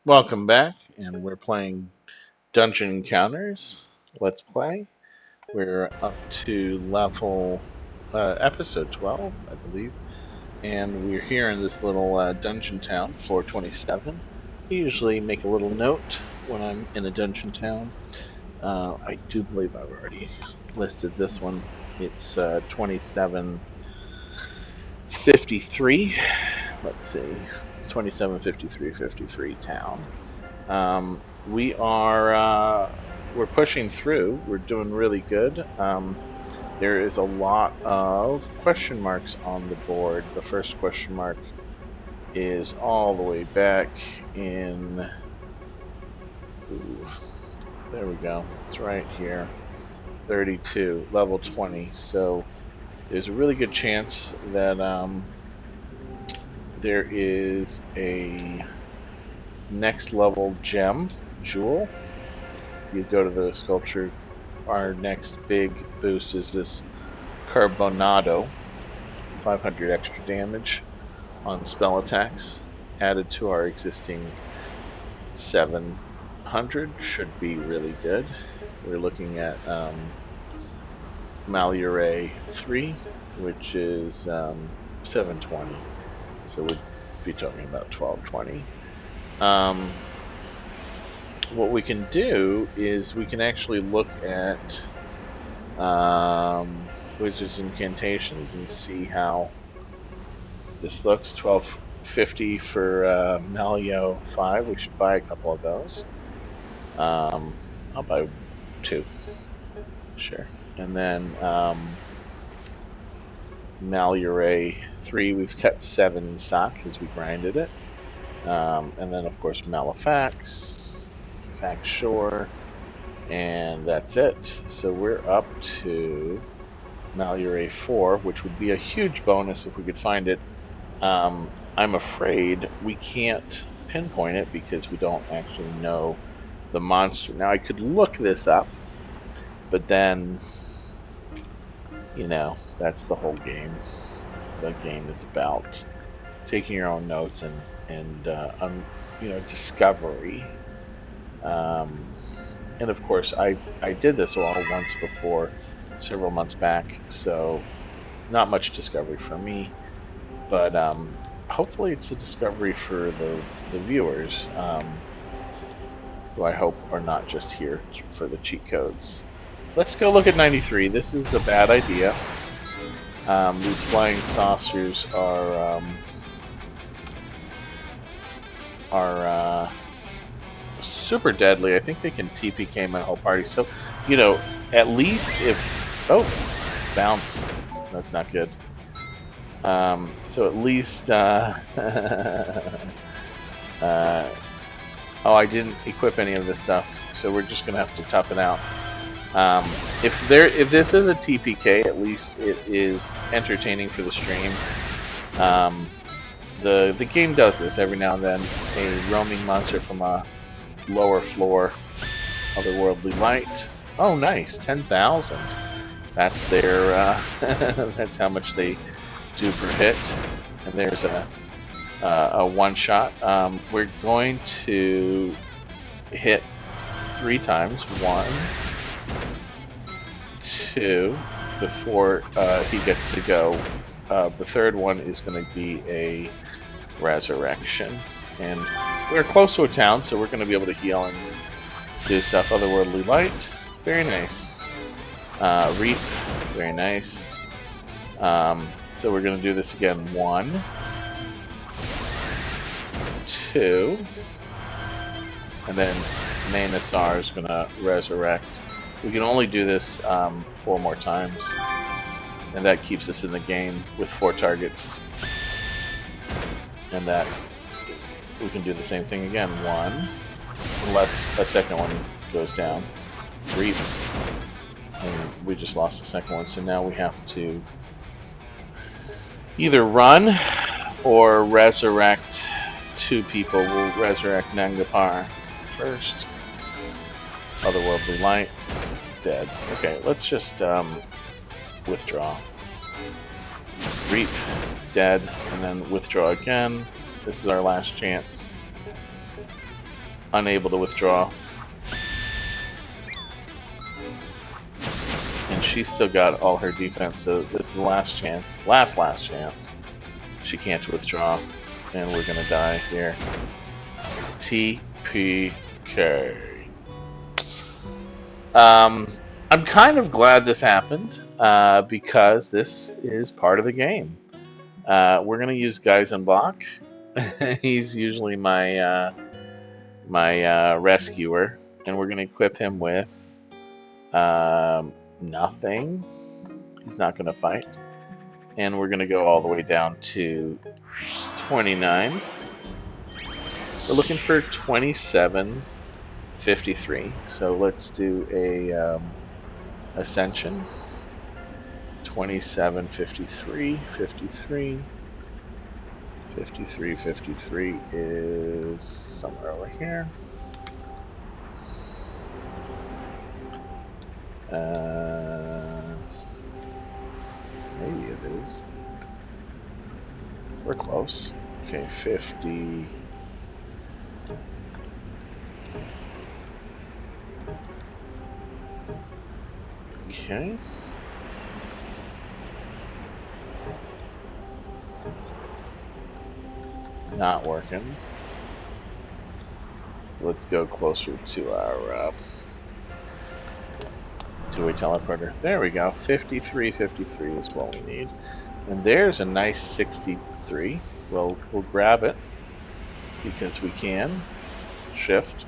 Welcome back, and we're playing Dungeon Encounters. Let's play. We're up to level episode 12, I believe, and we're here in this little dungeon town, floor 27. I usually make a little note when I'm in a dungeon town. I do believe I've already listed this one. It's 2753. Let's see, 275353 town. We are we're pushing through. We're doing really good. There is a lot of question marks on the board. The first question mark is all the way back in. Ooh, there we go. It's right here. 32, level 20. So there's a really good chance that there is a next level gem, jewel. You go to the sculpture. Our next big boost is this Carbonado, 500 extra damage on spell attacks, added to our existing 700. Should be really good. We're looking at Malure 3, which is 720. So we'd be talking about 1220. What we can do is we can actually look at wizards incantations and see how this looks. 1250 for Malio 5. We should buy a couple of those. I'll buy two. Sure. And then Malure 3, we've kept 7 in stock as we grinded it. And then, of course, Malefax, Fact Shore, and that's it. So we're up to Malure 4, which would be a huge bonus if we could find it. I'm afraid we can't pinpoint it because we don't actually know the monster. Now, I could look this up, but then, that's the whole game. The game is about taking your own notes and discovery. And of course, I did this all once before, several months back, so not much discovery for me. But hopefully it's a discovery for the viewers, who I hope are not just here for the cheat codes. Let's go look at 93. This is a bad idea. These flying saucers are super deadly. I think they can TPK my whole party. So, at least if... Oh, bounce. That's not good. So at least... oh, I didn't equip any of this stuff, so we're just gonna have to tough it out. If this is a TPK, at least it is entertaining for the stream. The game does this every now and then. A roaming monster from a lower floor, otherworldly light. Oh, nice, 10,000. That's their. That's how much they do per hit. And there's a one shot. We're going to hit 3 times. 1, 2, before he gets to go. The third one is going to be a resurrection. And we're close to a town, so we're going to be able to heal and do stuff. Otherworldly light. Very nice. Reap. Very nice. So we're going to do this again. 1, 2, and then Nainasar is going to resurrect. We can only do this 4 more times, and that keeps us in the game with 4 targets. And that we can do the same thing again. 1, unless a second one goes down. Reap, and we just lost the second one, so now we have to either run or resurrect 2 people. We'll resurrect Nangapar first. Otherworldly light. Dead. Okay, let's just withdraw. Reap. Dead. And then withdraw again. This is our last chance. unable to withdraw. And she's still got all her defense, so this is the last chance. Last chance. She can't withdraw. And we're gonna die here. TPK. I'm kind of glad this happened because this is part of the game. We're gonna use Guys and Block. He's usually my rescuer, and we're gonna equip him with nothing. He's not gonna fight, and we're gonna go all the way down to 29. We're looking for 2753. So let's do a ascension. 2753, 53. 53 is somewhere over here. Maybe it is. We're close. Okay, 50. Okay. Not working. So let's go closer to our two-way teleporter. There we go. 53 is what we need. And there's a nice 63. We'll grab it because we can. Shift.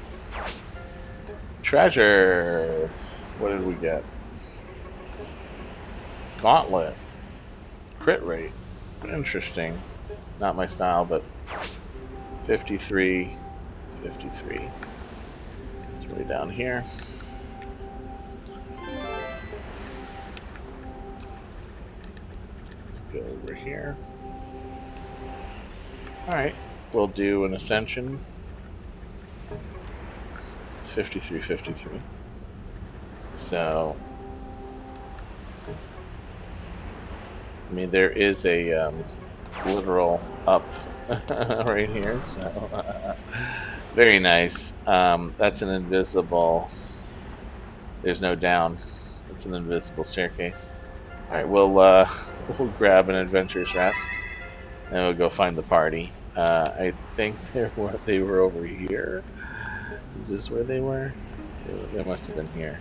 Treasure. What did we get? Gauntlet. Crit rate. Interesting. Not my style, but 53. It's way down here. Let's go over here. Alright, we'll do an ascension. It's 53. So, I mean, there is a literal up right here, so very nice. That's an invisible. There's no down. It's an invisible staircase. All right, we'll grab an adventurous rest, and we'll go find the party. I think they were over here. Is this where they were? They must have been here.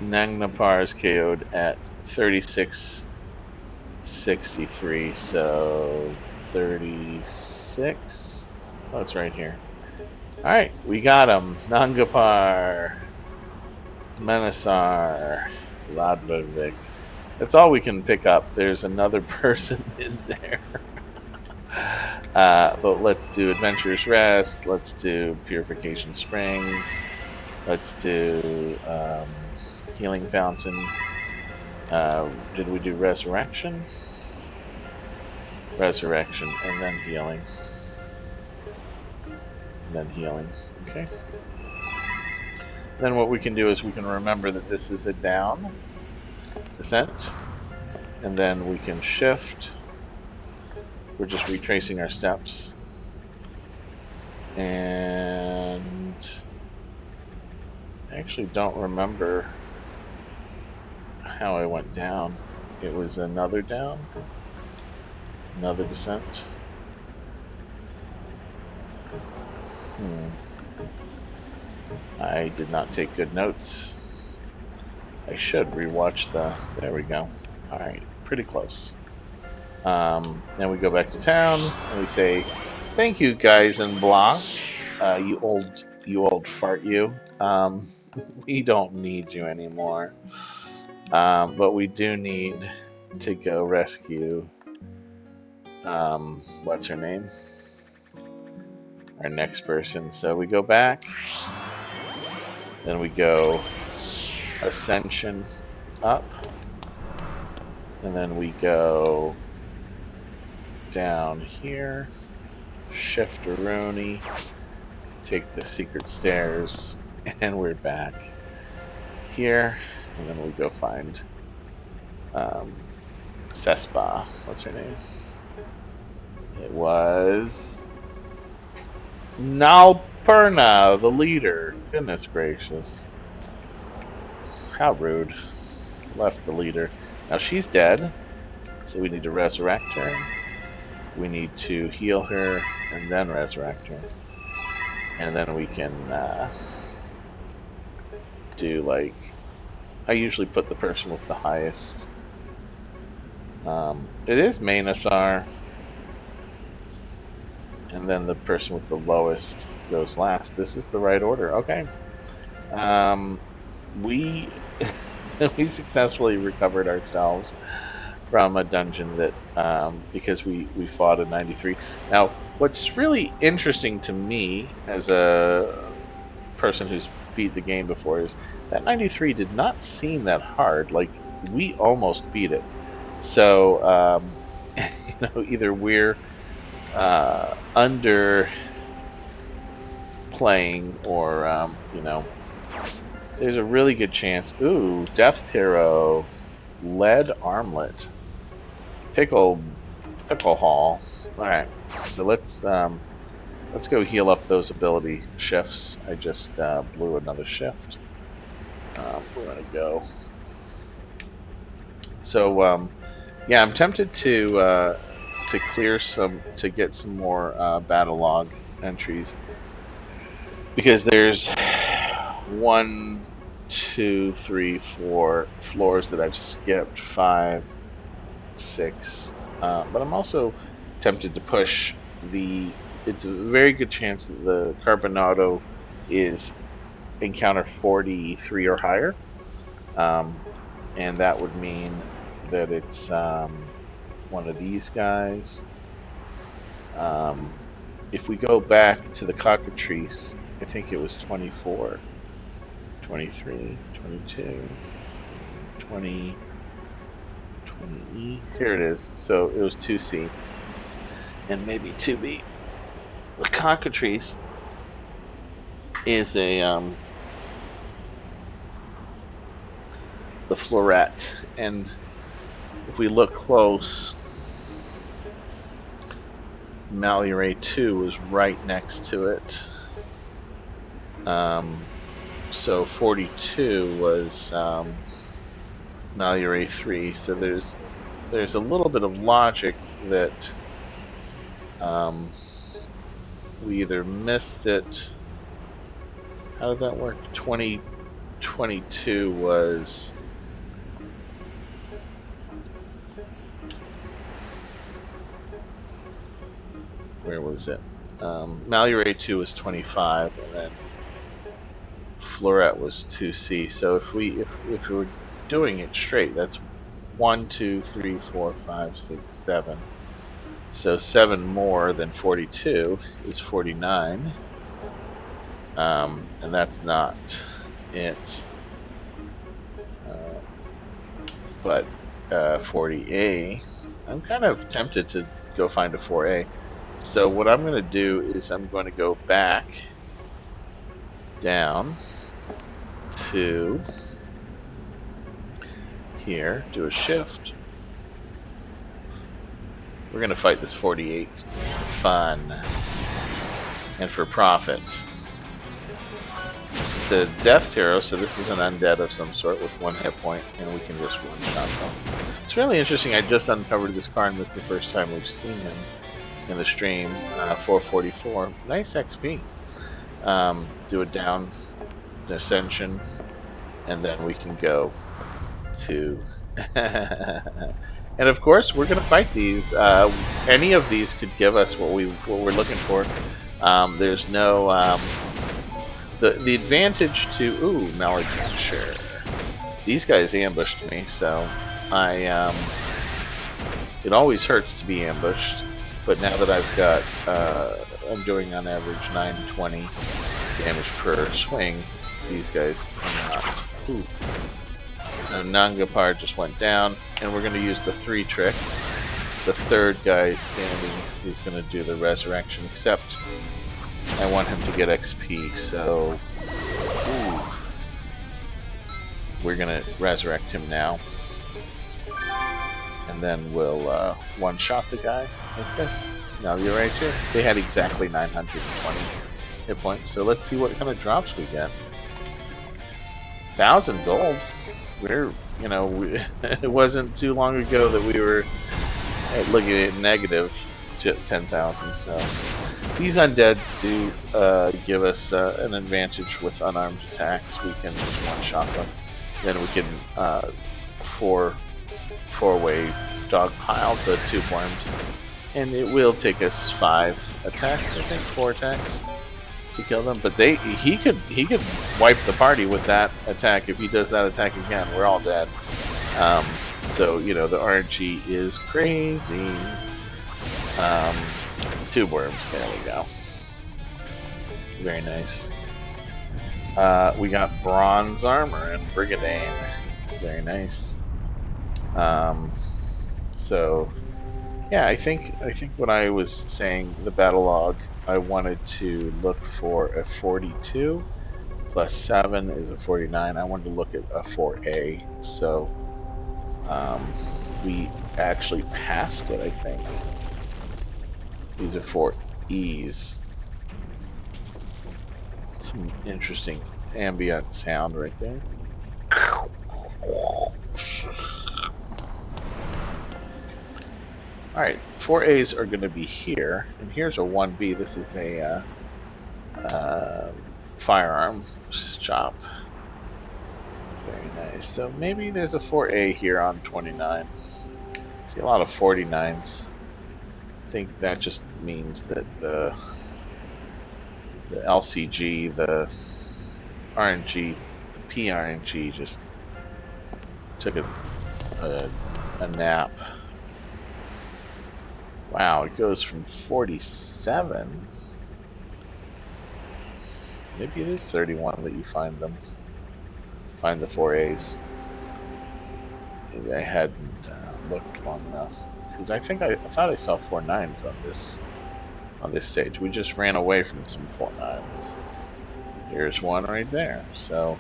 Nagnapar is KO'd at 3663, so 36. Oh, it's right here. All right, we got him. Nangapar, Menasar, Ladvovic. That's all we can pick up. There's another person in there. But let's do Adventurous Rest. Let's do Purification Springs. Let's do Healing Fountain. Did we do Resurrection? Resurrection, and then Healing. And then Healing. Okay. Then what we can do is we can remember that this is a down descent. And then we can shift. We're just retracing our steps. And I actually don't remember how I went down. It was another down, another descent. I did not take good notes. I should rewatch the. There we go. All right, pretty close. Then we go back to town and we say, "Thank you, guys in block. You old fart, you. We don't need you anymore. But we do need to go rescue. What's her name? Our next person. So we go back. Then we go ascension up. And then we go down here. Shift a Rooney. Take the secret stairs. And we're back here. And then we go find Cespa. What's her name? It was Nalperna, the leader. Goodness gracious. How rude. Left the leader. Now she's dead, so we need to resurrect her. We need to heal her and then resurrect her. And then we can do like... I usually put the person with the highest. It is Manasar, and then the person with the lowest goes last. This is the right order. Okay. We we successfully recovered ourselves from a dungeon that because we fought a 93. Now, what's really interesting to me as a person who's beat the game before is that 93 did not seem that hard. Like we almost beat it. So either we're under playing or there's a really good chance. Ooh, Death Tarot, lead armlet, pickle hall. All right, so let's go heal up those ability shifts. I just blew another shift. We're gonna go. So yeah, I'm tempted to clear to get some more battle log entries because there's one, two, three, four floors that I've skipped, five, six. But I'm also tempted to push the. It's a very good chance that the Carbonado is encounter 43 or higher, um, and that would mean that it's one of these guys. Um, if we go back to the cockatrice, I think it was 24, 23, 22, 20, 20E. Here it is. So it was 2C and maybe 2B. The cockatrice is the floret, and if we look close, Malure 2 is right next to it. So 42 was Malure 3. So there's a little bit of logic that we either missed it. How did that work? 2022 was... Where was it? Malure 2 was 25, and then Floret was 2C. So if we're doing it straight, that's 1, 2, 3, 4, 5, 6, 7. So 7 more than 42 is 49. And that's not it. But 40A, I'm kind of tempted to go find a 4A. So what I'm going to do is I'm going to go back down to here, do a shift. We're going to fight this 48 for fun and for profit. It's a death hero, so this is an undead of some sort with 1 hit point, and we can just one-shot them. It's really interesting. I just uncovered this card, and this is the first time we've seen him in the stream. 444. Nice XP. Do a down ascension, and then we can go to... and of course, we're going to fight these. Any of these could give us what we're looking for. There's no... the advantage to... Ooh, Malefacture. These guys ambushed me, so I... it always hurts to be ambushed, but now that I've got... I'm doing on average 920 damage per swing, these guys are not. Ooh. So Nangapar just went down, and we're going to use the 3 trick. The third guy standing is going to do the resurrection, except I want him to get XP, so ooh, we're going to resurrect him now. And then we'll one-shot the guy like this. Now you're right here. They had exactly 920. hit points. So let's see what kind of drops we get. 1,000 gold. We're, it wasn't too long ago that we were looking at negative 10,000. So these undeads do give us an advantage with unarmed attacks. We can just one-shot them. Then we can four-way dogpile the tube worms, and it will take us 5 attacks, I think, 4 attacks to kill them. But he could wipe the party with that attack. If he does that attack again, we're all dead. So the RNG is crazy. Tube worms, there we go. Very nice. We got bronze armor and Brigadane. Very nice. So yeah, I think what I was saying, the battle log, I wanted to look for a 42 plus 7 is a 49. I wanted to look at a 4A. So we actually passed it, I think. These are 4Es. Some interesting ambient sound right there. Alright, 4As are going to be here, and here's a 1B. This is a firearm shop. Very nice. So maybe there's a 4A here on 29. See a lot of 49s. I think that just means that the LCG, the RNG, the PRNG just took a nap. Wow, it goes from 47. Maybe it is 31 that you find them. Find the 4As. Maybe I hadn't looked long enough, because I thought I saw 4.9s on this stage. We just ran away from some 4.9s. Here's one right there. So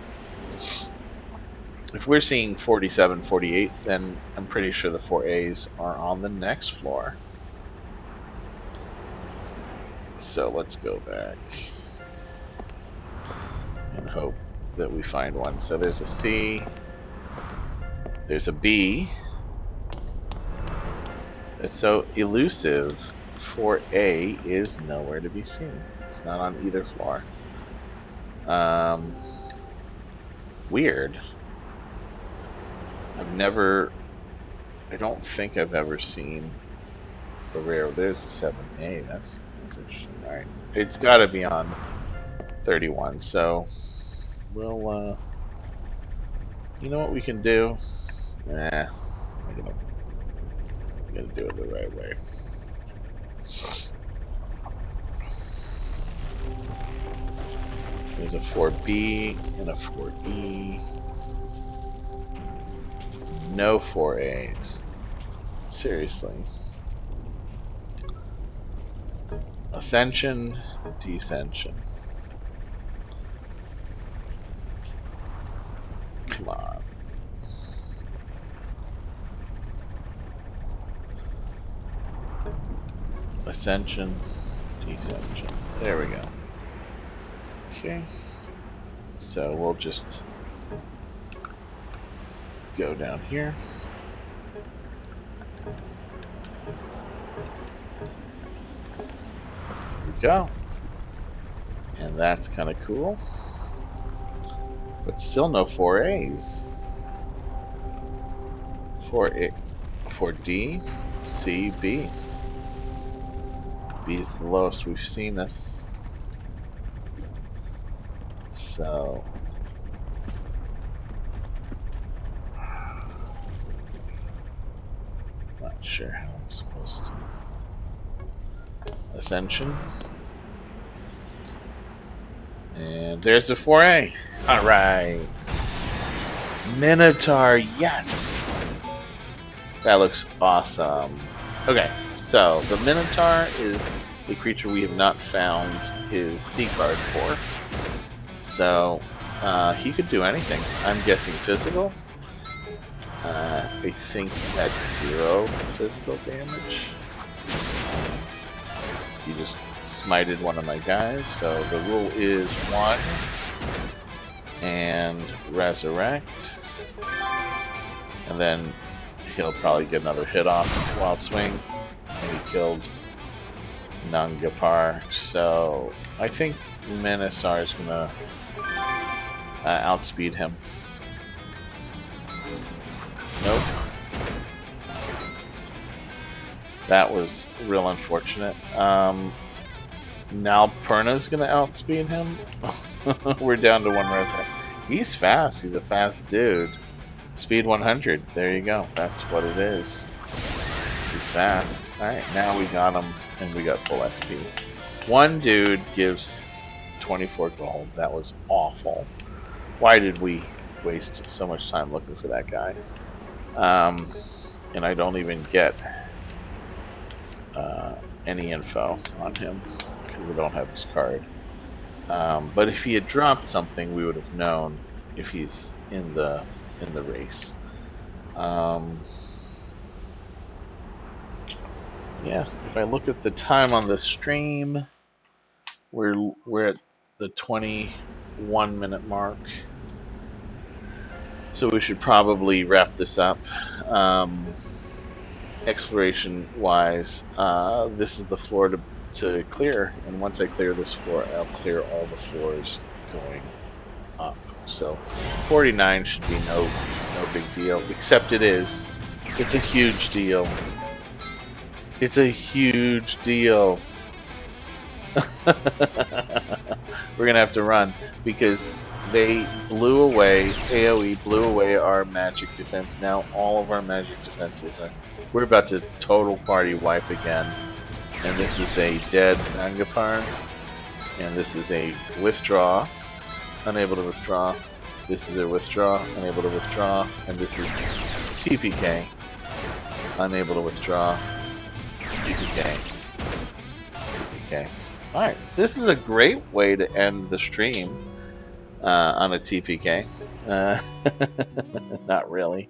if we're seeing 47, 48, then I'm pretty sure the 4As are on the next floor. So let's go back and hope that we find one. So there's a C, there's a B. It's so elusive. 4A is nowhere to be seen. It's not on either floor. Weird. I don't think I've ever seen a rare. There's a 7A. That's interesting. All right, it's got to be on 31. So we'll, you know what we can do? I'm gonna do it the right way. There's a 4B and a 4E. No 4As. Seriously. Ascension, descension. Come on. Ascension, descension. There we go. Okay. So we'll just go down here. There we go. And that's kind of cool. But still no 4As. 4A, 4D, C, B. B is the lowest we've seen this. So not sure how I'm supposed to. Ascension. And there's the 4A. Alright. Minotaur, yes! That looks awesome. Okay, so the Minotaur is a creature we have not found his C card for. So he could do anything. I'm guessing physical. I think he had 0 physical damage. He just smited one of my guys, so the rule is 1 and resurrect. And then he'll probably get another hit off Wild Swing. And he killed Nangapar. So I think Menasar is going to outspeed him. Nope. That was real unfortunate. Now Perna's going to outspeed him. We're down to 1 resurrect. He's fast. He's a fast dude. Speed 100. There you go. That's what it is. He's fast. Alright, now we got him, and we got full XP. One dude gives 24 gold. That was awful. Why did we waste so much time looking for that guy? And I don't even get any info on him because I don't have his card. But if he had dropped something, we would have known if he's in the race. Yeah, if I look at the time on the stream, we're at the 21-minute mark. So we should probably wrap this up. Exploration-wise, this is the floor to clear, and once I clear this floor, I'll clear all the floors going up. So 49 should be no big deal, except it is. It's a huge deal. It's a huge deal. We're gonna have to run because they blew away, AoE blew away our magic defense. Now all of our magic defenses are, we're about to total party wipe again. And this is a dead Nangapar, and this is a withdraw, unable to withdraw. This is a withdraw, unable to withdraw, and this is TPK, unable to withdraw, TPK, TPK. Alright, this is a great way to end the stream on a TPK. Not really.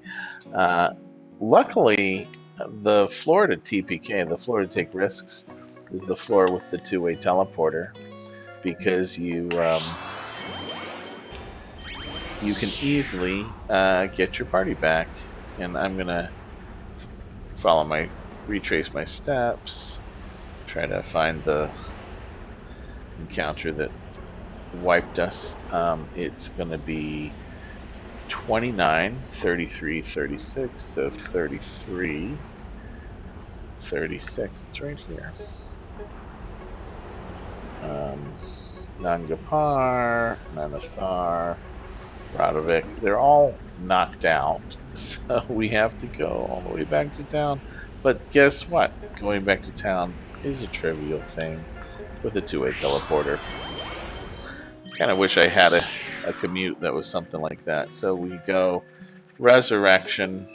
Luckily, the floor to TPK, the floor to take risks, is the floor with the two-way teleporter, because you can easily get your party back. And I'm gonna retrace my steps, try to find the encounter that wiped us. It's gonna be 29, 33, 36, so 33, 36, it's right here. Nangapar, Manasar, Radovic, they're all knocked out, so we have to go all the way back to town. But guess what? Going back to town is a trivial thing with a two-way teleporter. Kind of wish I had a commute that was something like that. So we go Resurrection,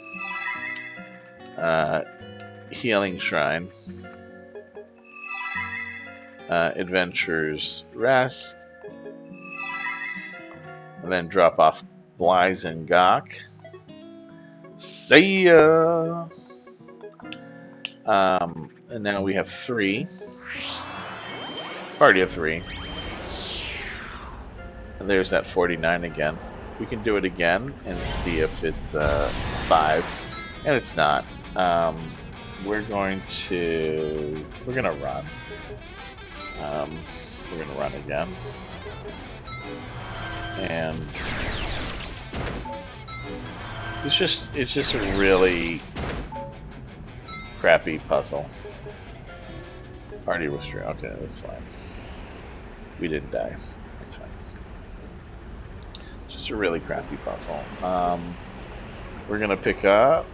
Healing Shrine, Adventures Rest, and then drop off Bly's and Gok. See ya! And now we have 3. Party of 3. And there's that 49 again. We can do it again and see if it's 5. And it's not. We're gonna run. We're gonna run again. And it's just a really crappy puzzle. Party was true. Okay, that's fine. We didn't die. That's fine. Just a really crappy puzzle. We're gonna pick up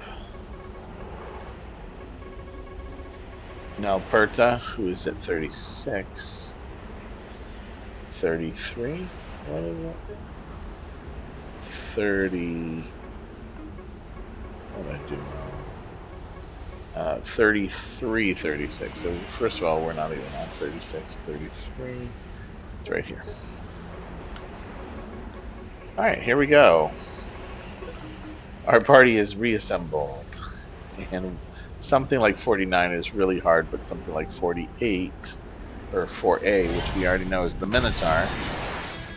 Nalperta, who is at 36. 33? What is it? 30. What did I do wrong? 33, 36. So first of all, we're not even on 36, 33. It's right here. Alright, here we go. Our party is reassembled. And something like 49 is really hard, but something like 48 or 4A, which we already know is the Minotaur.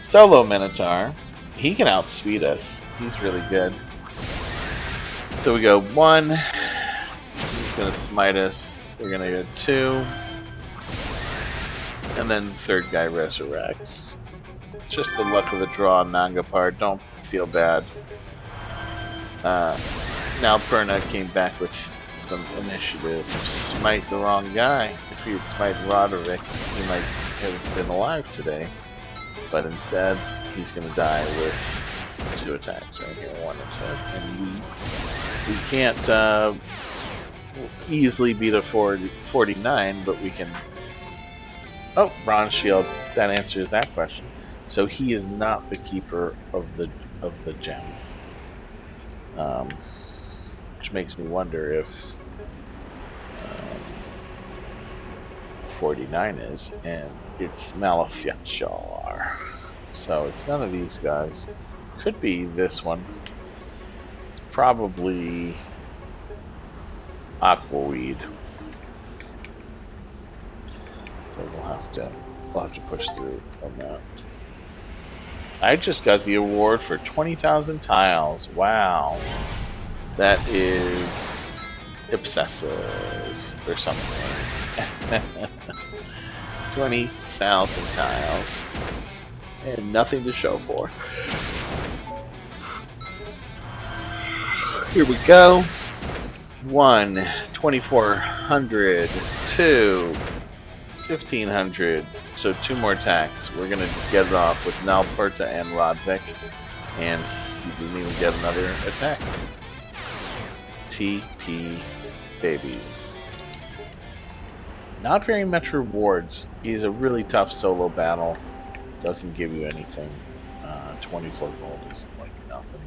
Solo Minotaur. He can outspeed us. He's really good. So we go 1. He's going to smite us. We're going to go 2. And then third guy resurrects. It's just the luck of the draw, Nangapar. Don't feel bad. Now Perna came back with some initiative. Smite the wrong guy. If he had smite Roderick, he might have been alive today. But instead, he's going to die with 2 attacks right here. 1 attack. And we can't easily beat a 49, but we can... Oh, Bronze Shield. That answers that question. So he is not the keeper of the gem. Which makes me wonder if 49 is, and it's Maleficar. So it's none of these guys. Could be this one. It's probably Aquaweed. So we'll have to push through on that. I just got the award for 20,000 tiles. Wow. That is obsessive or something. 20,000 tiles. And nothing to show for. Here we go. 1, 2,400. 2, 1,500. So 2 more attacks. We're going to get it off with Nalperta and Rodvik. And he didn't even get another attack. TP babies. Not very much rewards. He's a really tough solo battle. Doesn't give you anything. 24 gold is like nothing.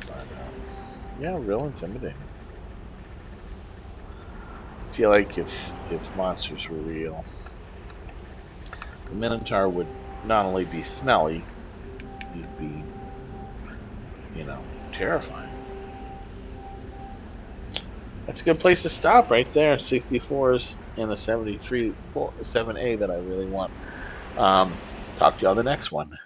But, yeah, real intimidating. I feel like if monsters were real, the Minotaur would not only be smelly, he'd be, terrifying. That's a good place to stop right there. 64s and a 73 7A that I really want. Talk to y'all the next one.